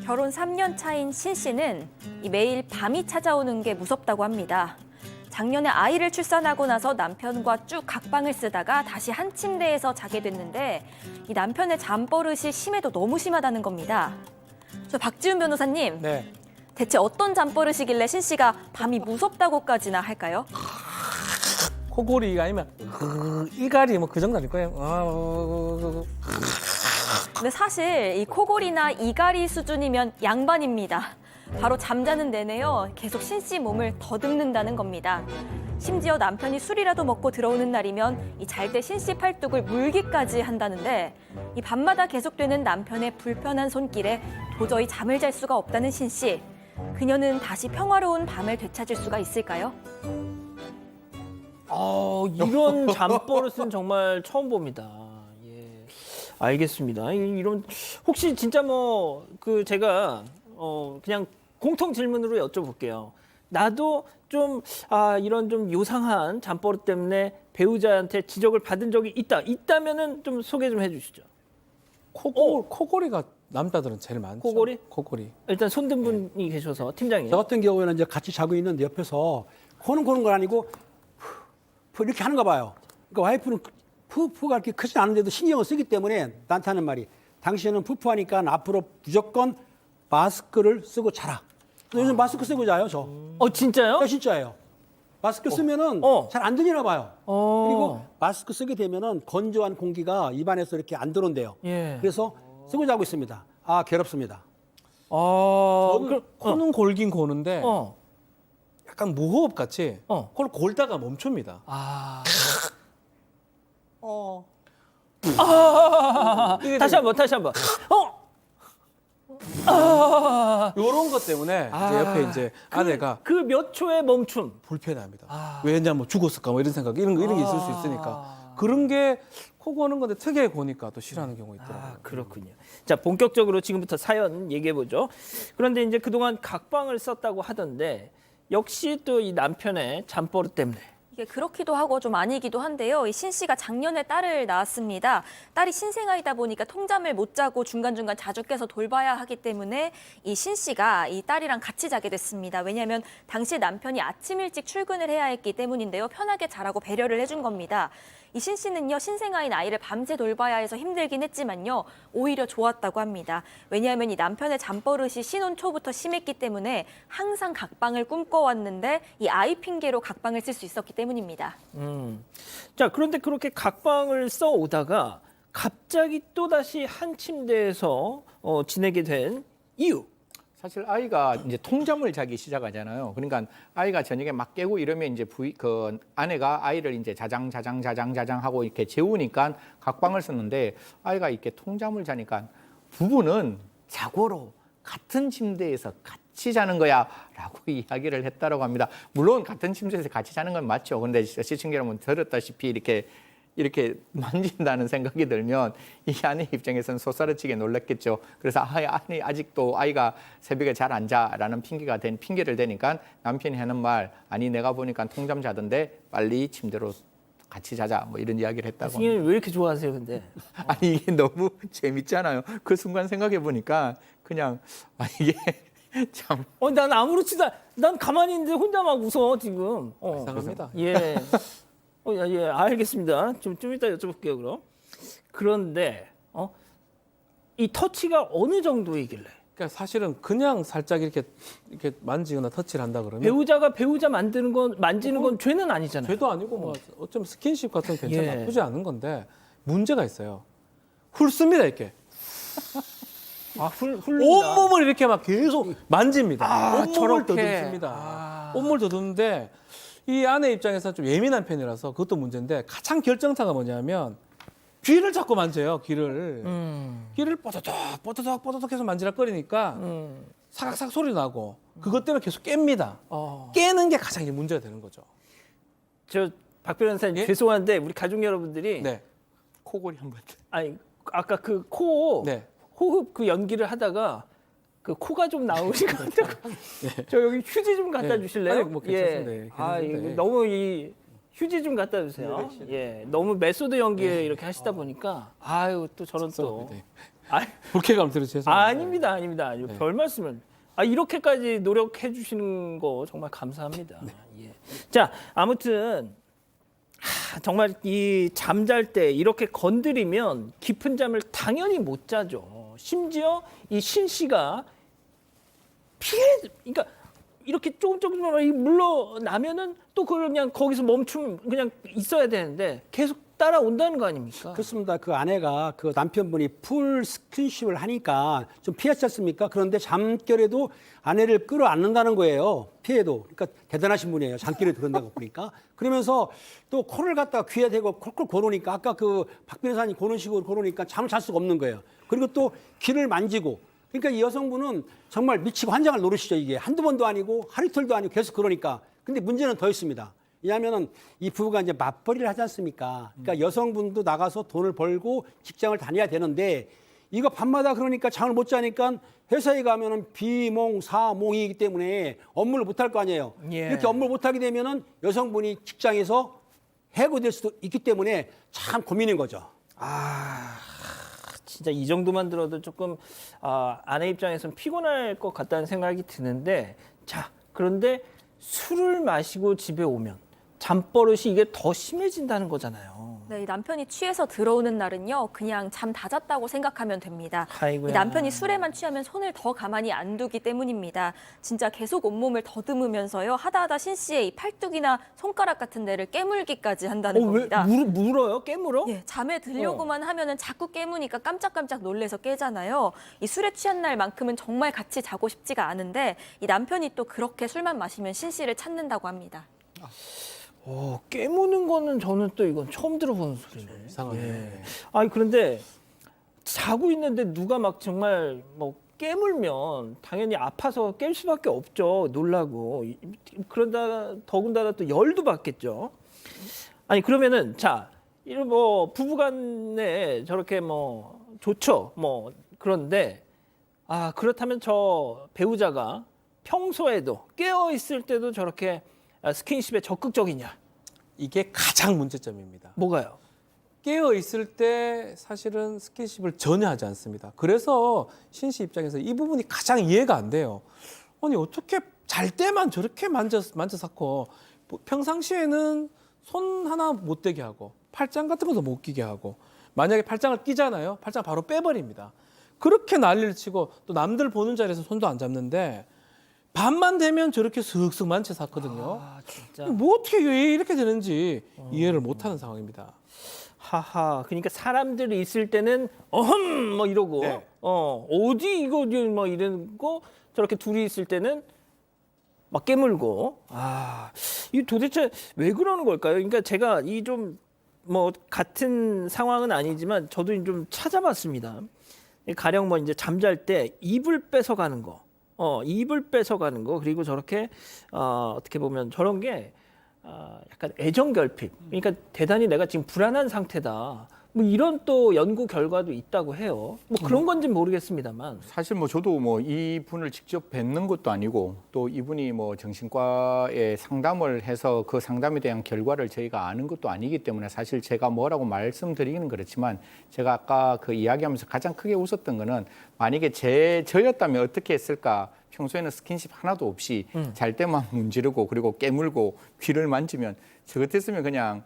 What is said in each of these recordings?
결혼 3년 차인 신 씨는 매일 밤이 찾아오는 게 무섭다고 합니다. 작년에 아이를 출산하고 나서 남편과 쭉 각방을 쓰다가 다시 한 침대에서 자게 됐는데 이 남편의 잠버릇이 심해도 너무 심하다는 겁니다. 저 박지훈 변호사님, 네. 대체 어떤 잠버릇이길래 신 씨가 밤이 무섭다고까지나 할까요? 코골이가 아니면 이갈이 뭐 그 정도 아닐 거예요. 근데 사실 이 코골이나 이갈이 수준이면 양반입니다. 바로 잠자는 내내요 계속 신 씨 몸을 더듬는다는 겁니다. 심지어 남편이 술이라도 먹고 들어오는 날이면 이 잘 때 신 씨 팔뚝을 물기까지 한다는데 이 밤마다 계속되는 남편의 불편한 손길에 도저히 잠을 잘 수가 없다는 신 씨. 그녀는 다시 평화로운 밤을 되찾을 수가 있을까요? 이런 잠버릇은 정말 처음 봅니다. 예, 알겠습니다. 이런 혹시 진짜 뭐 그 제가 그냥 공통 질문으로 여쭤볼게요. 나도 좀 이런 좀 요상한 잠버릇 때문에 배우자한테 지적을 받은 적이 있다면은 좀 소개 좀 해주시죠. 코골이가 남자들은 제일 많죠. 코골이? 코골이. 일단 손든 분이 계셔서 팀장님. 저 같은 경우에는 이제 같이 자고 있는데 옆에서 코는 고는 건 아니고 푸 이렇게 하는가 봐요. 그러니까 와이프는 푸가 이렇게 크지 않은데도 신경을 쓰기 때문에 나한테 하는 말이 당신은 푸푸하니까 앞으로 무조건 마스크를 쓰고 자라. 요즘 마스크 쓰고 자요, 저. 진짜요? 네, 진짜예요. 마스크 쓰면은 잘 안 들리나 봐요. 그리고 마스크 쓰게 되면은 건조한 공기가 입안에서 이렇게 안 들어온대요. 예. 그래서 쓰고 자고 있습니다. 괴롭습니다. 저는 코는 골긴 고는데 어. 약간 무호흡 같이 코를 골다가 멈춥니다. 다시 한번. 이런 것 때문에 이제 옆에 이제 아내가 그 몇 초의 멈춤. 불편해합니다. 왜냐 뭐 죽었을까 뭐 이런 생각 이런 게 있을 수 있으니까 그런 게 코 고는 건데 특이하게 고니까 또 싫어하는 경우가 있더라고요. 그렇군요. 자, 본격적으로 지금부터 사연 얘기해 보죠. 그런데 이제 그동안 각방을 썼다고 하던데 역시 또 이 남편의 잠버릇 때문에 이게 그렇기도 하고 좀 아니기도 한데요. 이 신 씨가 작년에 딸을 낳았습니다. 딸이 신생아이다 보니까 통잠을 못 자고 중간중간 자주 깨서 돌봐야 하기 때문에 이 신 씨가 이 딸이랑 같이 자게 됐습니다. 왜냐하면 당시 남편이 아침 일찍 출근을 해야 했기 때문인데요. 편하게 자라고 배려를 해준 겁니다. 이 신 씨는요, 신생아인 아이를 밤새 돌봐야 해서 힘들긴 했지만요, 오히려 좋았다고 합니다. 왜냐하면 이 남편의 잠버릇이 신혼 초부터 심했기 때문에 항상 각방을 꿈꿔왔는데 이 아이 핑계로 각방을 쓸 수 있었기 때문입니다. 자, 그런데 그렇게 각방을 써 오다가 갑자기 또다시 한 침대에서 지내게 된 이유. 사실 아이가 이제 통잠을 자기 시작하잖아요. 그러니까 아이가 저녁에 막 깨고 이러면 이제 그 아내가 아이를 이제 자장 하고 이렇게 재우니까 각방을 썼는데 아이가 이렇게 통잠을 자니까 부부는 자고로 같은 침대에서 같이 자는 거야라고 이야기를 했다라고 합니다. 물론 같은 침대에서 같이 자는 건 맞죠. 그런데 시청자 여러분 들었다시피 이렇게 만진다는 생각이 들면 이 아내 입장에서는 솟아라치게 놀랐겠죠. 그래서 아니 아직도 아이가 새벽에 잘 안 자라는 핑계를 대니까 남편이 하는 말 아니 내가 보니까 통잠 자던데 빨리 침대로 같이 자자 뭐 이런 이야기를 했다고. 선생님 왜 이렇게 좋아하세요, 근데? 아니 이게 너무 재밌잖아요. 그 순간 생각해 보니까 그냥 이게 참. 난 아무렇지도 난 가만히 있는데 혼자 막 웃어 지금. 이상합니다. 예. 예, 알겠습니다. 좀 이따 여쭤볼게요, 그럼. 그런데, 이 터치가 어느 정도이길래? 그러니까 사실은 그냥 살짝 이렇게 만지거나 터치를 한다 그러면 배우자가 배우자 만지는 건 죄는 아니잖아요. 죄도 아니고 뭐 어쩌면 스킨십 같은 건 괜찮아 예. 나쁘지 않은 건데 문제가 있어요. 훑습니다 이렇게. 훑는다. 온몸을 이렇게 막 계속 만집니다. 온몸을 저렇게. 더듬습니다. 온몸을 더듬는데 이 아내 입장에서 좀 예민한 편이라서 그것도 문제인데 가장 결정타가 뭐냐면 귀를 자꾸 만져요. 귀를 뽀드득 계속 만지락거리니까 사각사각 소리 나고 그것 때문에 계속 깹니다. 깨는 게 가장 이제 문제가 되는 거죠. 박 변호사님 예? 죄송한데 우리 가족 여러분들이 네. 코골이 한번. 아니 아까 그 코 네. 호흡 그 연기를 하다가 그 코가 좀 나오신 것 같다고. 저 여기 휴지 좀 갖다 네. 주실래요? 아니, 뭐 괜찮습니다. 예, 이거 괜찮습니다. 예. 너무 이 휴지 좀 갖다 주세요. 예, 너무 메소드 연기 이렇게 하시다 보니까 아유 또 저런 또 네. 아, 불쾌감 들어 죄송합니다. 아닙니다, 아닙니다. 별 말씀을. 이렇게까지 노력해 주시는 거 정말 감사합니다. 예. 자, 아무튼 정말 이 잠잘 때 이렇게 건드리면 깊은 잠을 당연히 못 자죠. 심지어 이 신 씨가 그러니까 이렇게 조금 물러나면은 또 그걸 그냥 거기서 그냥 있어야 되는데 계속 따라온다는 거 아닙니까? 그렇습니다. 그 아내가 그 남편분이 풀 스킨십을 하니까 좀 피했지 않습니까? 그런데 잠결에도 아내를 끌어안는다는 거예요. 피해도. 그러니까 대단하신 분이에요. 잠결에 그런다고 보니까. 그러면서 또 코를 갖다가 귀에 대고 콜콜 고르니까 아까 그 박 변호사님 고는 식으로 고르니까 잠을 잘 수가 없는 거예요. 그리고 또 귀를 만지고. 그러니까 이 여성분은 정말 미치고 환장을 노리시죠. 이게 한두 번도 아니고 하루 이틀도 아니고 계속 그러니까. 근데 문제는 더 있습니다. 왜냐하면 이 부부가 이제 맞벌이를 하지 않습니까? 그러니까 여성분도 나가서 돈을 벌고 직장을 다녀야 되는데 이거 밤마다 그러니까 잠을 못 자니까 회사에 가면은 비몽사몽이기 때문에 업무를 못 할 거 아니에요. 예. 이렇게 업무를 못 하게 되면은 여성분이 직장에서 해고될 수도 있기 때문에 참 고민인 거죠. 진짜 이 정도만 들어도 조금 아내 입장에서는 피곤할 것 같다는 생각이 드는데 자, 그런데 술을 마시고 집에 오면 잠버릇이 이게 더 심해진다는 거잖아요. 네, 이 남편이 취해서 들어오는 날은요, 그냥 잠 다 잤다고 생각하면 됩니다. 아이고야. 이 남편이 술에만 취하면 손을 더 가만히 안 두기 때문입니다. 진짜 계속 온몸을 더듬으면서요, 하다하다 신 씨의 이 팔뚝이나 손가락 같은 데를 깨물기까지 한다는 왜 겁니다. 물어요? 깨물어? 예, 잠에 들려고만 하면은 자꾸 깨무니까 깜짝깜짝 놀래서 깨잖아요. 이 술에 취한 날만큼은 정말 같이 자고 싶지가 않은데 이 남편이 또 그렇게 술만 마시면 신 씨를 찾는다고 합니다. 깨무는 거는 저는 또 이건 처음 들어보는 소리네. 이상하네. 그런데 자고 있는데 누가 막 정말 뭐 깨물면 당연히 아파서 깰 수밖에 없죠. 놀라고. 그러다 더군다나 또 열도 받겠죠. 그러면은 자, 이런 뭐 부부간에 저렇게 뭐 좋죠. 뭐 그런데 그렇다면 저 배우자가 평소에도 깨어 있을 때도 저렇게 스킨십에 적극적이냐? 이게 가장 문제점입니다. 뭐가요? 깨어 있을 때 사실은 스킨십을 전혀 하지 않습니다. 그래서 신 씨 입장에서 이 부분이 가장 이해가 안 돼요. 아니 어떻게 잘 때만 저렇게 만져서 평상시에는 손 하나 못 대게 하고 팔짱 같은 것도 못 끼게 하고 만약에 팔짱을 끼잖아요. 팔짱 바로 빼버립니다. 그렇게 난리를 치고 또 남들 보는 자리에서 손도 안 잡는데 밤만 되면 저렇게 슥슥 만져서 하거든요. 진짜. 뭐 어떻게 왜 이렇게 되는지 이해를 못하는 상황입니다. 하하. 그러니까 사람들이 있을 때는 어흠 뭐 이러고 네. 어디 이거 뭐 이러고 저렇게 둘이 있을 때는 막 깨물고. 이 도대체 왜 그러는 걸까요? 그러니까 제가 이 좀 뭐 같은 상황은 아니지만 저도 좀 찾아봤습니다. 가령 뭐 이제 잠잘 때 이불 뺏어가는 거. 이불 뺏어가는 거 그리고 저렇게 어떻게 보면 저런 게 약간 애정 결핍. 그러니까 대단히 내가 지금 불안한 상태다. 뭐 이런 또 연구 결과도 있다고 해요. 뭐 그런 건지는 모르겠습니다만. 사실 뭐 저도 뭐 이분을 직접 뵙는 것도 아니고 또 이분이 뭐 정신과에 상담을 해서 그 상담에 대한 결과를 저희가 아는 것도 아니기 때문에 사실 제가 뭐라고 말씀드리기는 그렇지만 제가 아까 그 이야기하면서 가장 크게 웃었던 거는 만약에 저였다면 어떻게 했을까? 평소에는 스킨십 하나도 없이 잘 때만 문지르고 그리고 깨물고 귀를 만지면 저 같았으면 그냥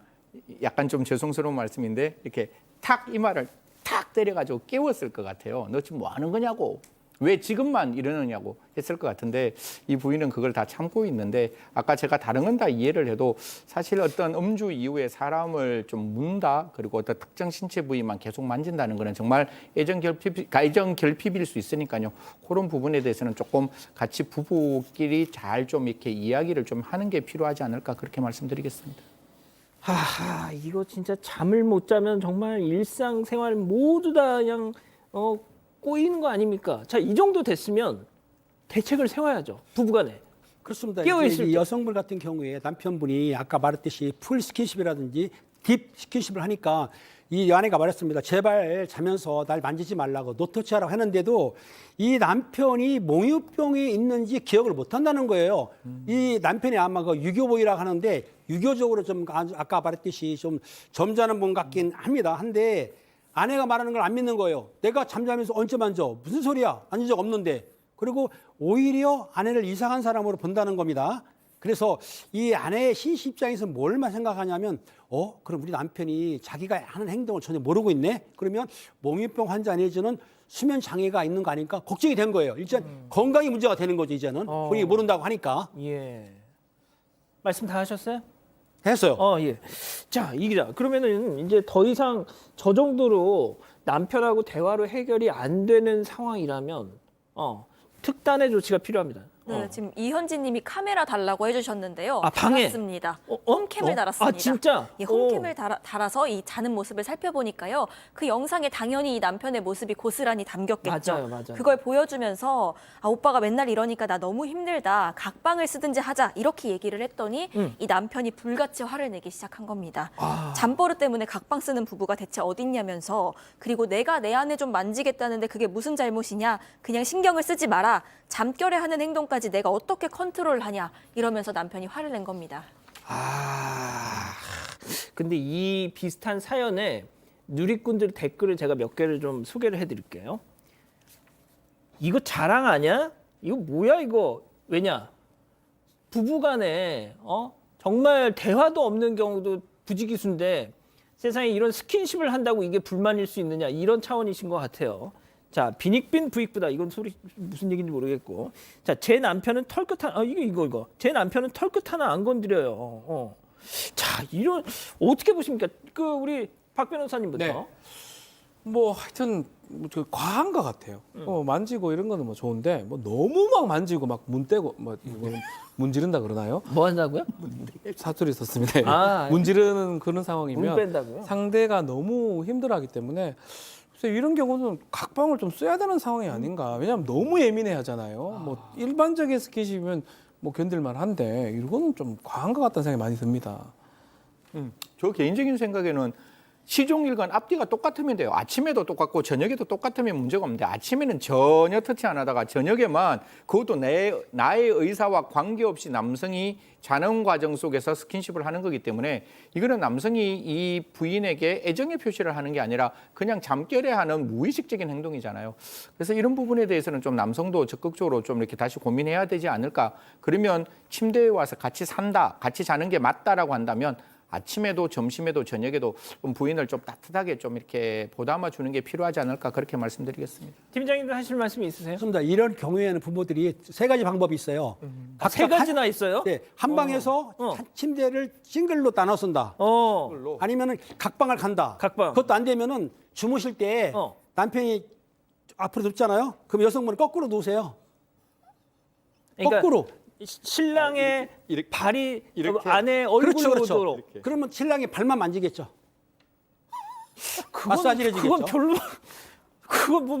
약간 좀 죄송스러운 말씀인데 이렇게 탁 이마를 탁 때려가지고 깨웠을 것 같아요. 너 지금 뭐 하는 거냐고. 왜 지금만 이러느냐고 했을 것 같은데 이 부인은 그걸 다 참고 있는데 아까 제가 다른 건 다 이해를 해도 사실 어떤 음주 이후에 사람을 좀 문다 그리고 어떤 특정 신체 부위만 계속 만진다는 거는 정말 애정 결핍일 수 있으니까요. 그런 부분에 대해서는 조금 같이 부부끼리 잘 좀 이렇게 이야기를 좀 하는 게 필요하지 않을까 그렇게 말씀드리겠습니다. 이거 진짜 잠을 못 자면 정말 일상생활 모두 다 그냥 꼬이는 거 아닙니까? 자, 이 정도 됐으면 대책을 세워야죠. 부부간에. 그렇습니다. 깨어 이제 있을 이 때. 여성분 같은 경우에 남편분이 아까 말했듯이 풀 스킨십이라든지 딥 스킨십을 하니까 이 아내가 말했습니다. 제발 자면서 날 만지지 말라고 노터치하라고 하는데도 이 남편이 몽유병이 있는지 기억을 못 한다는 거예요. 이 남편이 아마 그 유교보이라고 하는데 유교적으로 좀 아까 말했듯이 좀 점잖은 분 같긴 합니다. 한데 아내가 말하는 걸 안 믿는 거예요. 내가 잠자면서 언제 만져? 무슨 소리야? 만진 적 없는데. 그리고 오히려 아내를 이상한 사람으로 본다는 겁니다. 그래서 이 아내의 신씨 입장에서 뭘만 생각하냐면 그럼 우리 남편이 자기가 하는 행동을 전혀 모르고 있네? 그러면 몽유병 환자 내지는 수면 장애가 있는 거 아닐까? 걱정이 된 거예요. 일단 건강이 문제가 되는 거죠, 이제는. 본인이 모른다고 하니까. 예. 말씀 다 하셨어요? 했어요. 예. 자, 이 기자. 그러면은 이제 더 이상 저 정도로 남편하고 대화로 해결이 안 되는 상황이라면 특단의 조치가 필요합니다. 네, 지금 이현진 님이 카메라 달라고 해주셨는데요. 아, 방에? 달았습니다. 홈캠을 달았습니다. 아, 진짜? 이 홈캠을 달아서 이 자는 모습을 살펴보니까요. 그 영상에 당연히 이 남편의 모습이 고스란히 담겼겠죠. 맞아요. 그걸 보여주면서 오빠가 맨날 이러니까 나 너무 힘들다. 각방을 쓰든지 하자. 이렇게 얘기를 했더니 이 남편이 불같이 화를 내기 시작한 겁니다. 잠버릇 때문에 각방 쓰는 부부가 대체 어딨냐면서 그리고 내가 내 아내 좀 만지겠다는데 그게 무슨 잘못이냐. 그냥 신경을 쓰지 마라. 잠결에 하는 행동까지 내가 어떻게 컨트롤하냐 이러면서 남편이 화를 낸 겁니다. 근데 이 비슷한 사연에 누리꾼들 댓글을 제가 몇 개를 좀 소개를 해드릴게요. 이거 자랑 아니야? 이거 뭐야 이거? 왜냐? 부부간에 정말 대화도 없는 경우도 부지기수인데 세상에 이런 스킨십을 한다고 이게 불만일 수 있느냐 이런 차원이신 것 같아요. 자, 빈익빈 부익부다. 이건 소리 무슨 얘기인지 모르겠고. 자, 제 남편은 털끝 하나 이거. 제 남편은 털끝 하나 안 건드려요. 자, 이런 어떻게 보십니까? 우리 박 변호사님부터. 네. 뭐 하여튼 저 과한 것 같아요. 만지고 이런 거는 뭐 좋은데 뭐 너무 막 만지고 막 문 떼고 뭐 문지른다 그러나요? 뭐 한다고요? 사투리 썼습니다. 문지르는 그런 문 상황이면 뺀다고요? 상대가 너무 힘들어하기 때문에 그래서 이런 경우는 각방을 좀 써야 되는 상황이 아닌가. 왜냐하면 너무 예민해 하잖아요. 뭐 일반적인 스킨십이면 뭐 견딜만 한데 이거는 좀 과한 것 같다는 생각이 많이 듭니다. 저 개인적인 생각에는 시종일관 앞뒤가 똑같으면 돼요. 아침에도 똑같고 저녁에도 똑같으면 문제가 없는데 아침에는 전혀 터치 안 하다가 저녁에만 그것도 나의 의사와 관계없이 남성이 자는 과정 속에서 스킨십을 하는 거기 때문에 이거는 남성이 이 부인에게 애정의 표시를 하는 게 아니라 그냥 잠결에 하는 무의식적인 행동이잖아요. 그래서 이런 부분에 대해서는 좀 남성도 적극적으로 좀 이렇게 다시 고민해야 되지 않을까. 그러면 침대에 와서 같이 산다, 같이 자는 게 맞다라고 한다면 아침에도 점심에도 저녁에도 좀 부인을 좀 따뜻하게 좀 이렇게 보담아 주는 게 필요하지 않을까 그렇게 말씀드리겠습니다. 팀장님도 하실 말씀이 있으세요? 그렇습니다. 이런 경우에는 부모들이 세 가지 방법이 있어요. 세 가지나 있어요? 네, 한 방에서 한 침대를 싱글로 나눠 쓴다. 아니면은 각방을 간다. 각방. 그것도 안 되면은 주무실 때 남편이 앞으로 눕잖아요. 그럼 여성분은 거꾸로 누우세요. 그러니까 거꾸로. 신랑의 이렇게, 발이 이렇게. 아내 얼굴로 그렇죠. 오도록. 그러면 신랑이 발만 만지겠죠. 그건- 마사지를 해주겠죠. 그건 별로 그건 뭐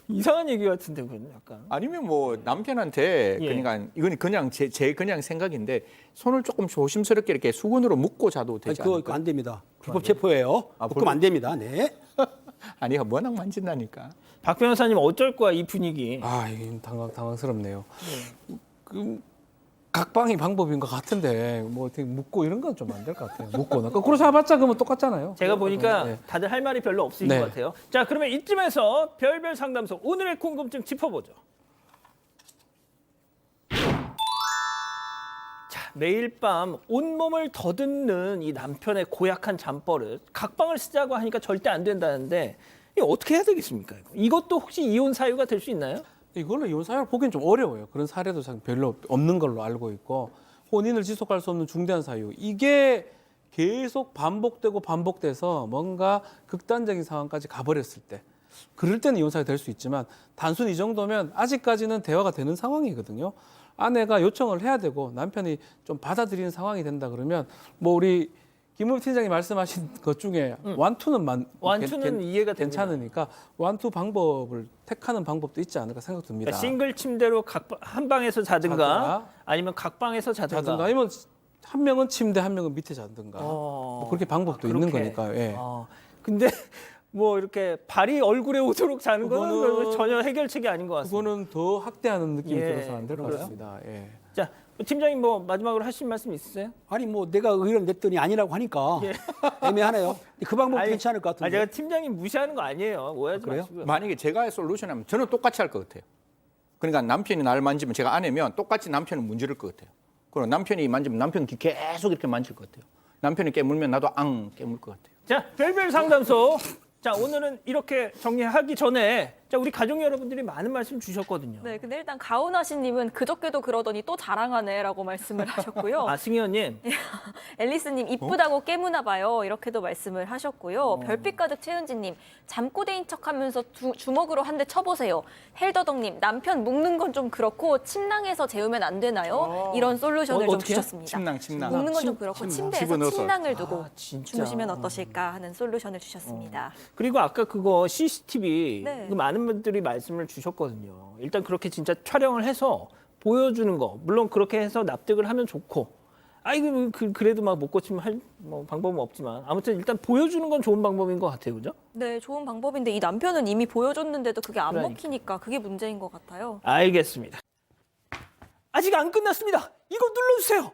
이상한 얘기 같은데 그건 약간. 아니면 뭐 남편한테 예. 그러니까 이건 그냥 제 그냥 생각인데 손을 조금 조심스럽게 이렇게 수건으로 묶고 자도 되지 그거 않을까? 안 됩니다. 불법 체포예요. 묶으면 안 됩니다. 네. 아니야 워낙 만진다니까. 박 변호사님 어쩔 거야 이 분위기. 이게 당황스럽네요. 그 각방이 방법인 것 같은데 뭐 어떻게 묶고 이런 건 좀 안 될 것 같아요. 묶거나 거꾸로 잡았자 그러면 똑같잖아요. 제가 보니까 네. 다들 할 말이 별로 없으신 네. 것 같아요. 자, 그러면 이쯤에서 별별 상담소 오늘의 궁금증 짚어보죠. 자, 매일 밤 온몸을 더듬는 이 남편의 고약한 잠버릇. 각방을 쓰자고 하니까 절대 안 된다는데 이거 어떻게 해야 되겠습니까? 이것도 혹시 이혼 사유가 될 수 있나요? 이걸로 이혼 사유를 보기엔 좀 어려워요. 그런 사례도 참 별로 없는 걸로 알고 있고 혼인을 지속할 수 없는 중대한 사유. 이게 계속 반복돼서 뭔가 극단적인 상황까지 가버렸을 때 그럴 때는 이혼 사유 될 수 있지만 단순히 이 정도면 아직까지는 대화가 되는 상황이거든요. 아내가 요청을 해야 되고 남편이 좀 받아들이는 상황이 된다 그러면 뭐 우리 김은미 팀장이 말씀하신 것 중에 완투는 이해가 됩니다. 괜찮으니까 완투 방법을 택하는 방법도 있지 않을까 생각됩니다. 그러니까 싱글 침대로 한 방에서 자든가 아니면 각방에서 자든가. 아니면 한 명은 침대 한 명은 밑에 자든가 뭐 그렇게 방법도 있는 그렇게. 거니까요. 예. 근데 뭐 이렇게 발이 얼굴에 오도록 자는 거는 그거는- 전혀 해결책이 아닌 것 같습니다. 그거는 더 학대하는 느낌이 예, 들어서 안 될 것 그렇습니다. 같습니다. 예. 자, 팀장님 뭐 마지막으로 하실 말씀 있으세요? 아니 뭐 내가 의견을 냈더니 아니라고 하니까 애매하네요. 근데 그 방법도 아니, 괜찮을 것 같은데. 제가 팀장님 무시하는 거 아니에요. 오해하지 그래요? 마시고요. 만약에 제가 솔루션하면 저는 똑같이 할 것 같아요. 그러니까 남편이 나를 만지면 제가 아내면 똑같이 남편은 문지를 것 같아요. 그리고 남편이 만지면 남편이 계속 이렇게 만질 것 같아요. 남편이 깨물면 나도 앙 깨물 것 같아요. 자, 별별 상담소. 자, 오늘은 이렇게 정리하기 전에 자, 우리 가족 여러분들이 많은 말씀 주셨거든요. 네, 근데 일단 가온하시님은 그저께도 그러더니 또 자랑하네라고 말씀을 하셨고요. 아, 승희원님. 앨리스님 이쁘다고 깨무나 봐요. 이렇게도 말씀을 하셨고요. 별빛 가득 최은지님 잠꼬대인 척하면서 주먹으로 한 대 쳐보세요. 헬더덕님 남편 묶는 건 좀 그렇고 침낭에서 재우면 안 되나요? 이런 솔루션을 좀 어떻게요? 주셨습니다. 침낭. 묶는 건 좀 그렇고 침대에서 집어넣어서. 침낭을 두고 진짜. 주무시면 어떠실까 하는 솔루션을 주셨습니다. 그리고 아까 그거 CCTV 네. 그 많은 분들이 말씀을 주셨거든요. 일단 그렇게 진짜 촬영을 해서 보여주는 거 물론 그렇게 해서 납득을 하면 좋고 아이고 그래도 막 못 고치면 할 뭐 방법은 없지만 아무튼 일단 보여주는 건 좋은 방법인 것 같아요, 그죠? 네, 좋은 방법인데 이 남편은 이미 보여줬는데도 그게 안 그러니까. 먹히니까 그게 문제인 것 같아요. 알겠습니다. 아직 안 끝났습니다. 이거 눌러주세요.